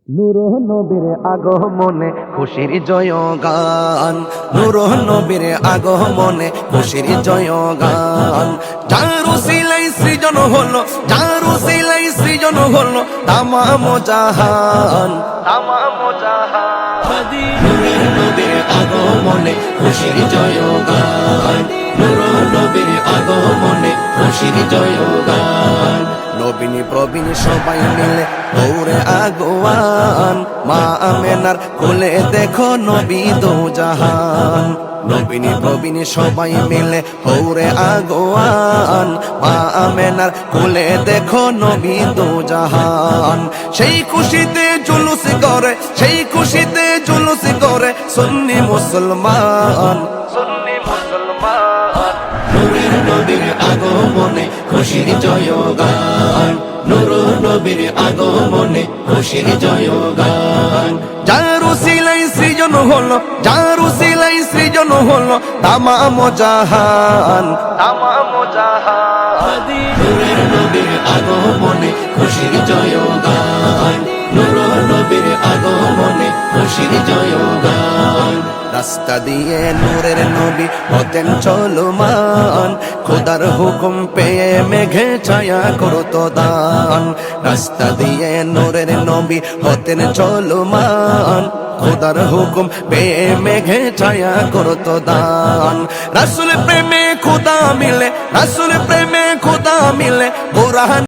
নূর নবীর আগমনে খুশির জয়গান, নূর নবীর আগমনে খুশির জয়গান। যার উসিলায় সৃজন হলো, যার উসিলায় সৃজন হলো তামাম জাহান, তামাম জাহান। নূর নবীর আগমনে খুশির জয়গান, নূর নবীর আগমনে খুশির জয়গান। নবীনী প্রবীণ সবাই মিলে দৌড়ে আগোয়ান, মা আমেনার কোলে দেখো নবী দো জাহান। নবীনী প্রবীণ সবাই মিলে দৌড়ে আগোয়ান, মা আমেনার কোলে দেখো নবী দো জাহান। সেই খুশিতে জুলুস করে, সেই খুশিতে জুলুস করে সুন্নি মুসলমান, সুন্নি মুসলমান। নূরের নবীর আগমনে খুশির জয়গান, নূর নবীর আগমনে খুশির জয়গান। যার উসিলায় সৃজন হলো, যার উসিলায় সৃজন হলো তামাম জাহান, তামাম জাহান। নূরের নবীর আগমনে খুশির জয়গান, নূর নবীর আগমনে খুশির জয়গান। রাস্তা দিয়ে নূরের নবী হতেন চলমান, খোদার হুকুম পেয়ে মেঘে ছায়া করতো দান। রাস্তা দিয়ে নূরের নবী হতেন চলমান, খোদার হুকুম পেয়ে মেঘে ছায়া করতো দান। রাসূল প্রেমে খোদা মিলে, রাসূল প্রেমে খোদা মিলে কোরআন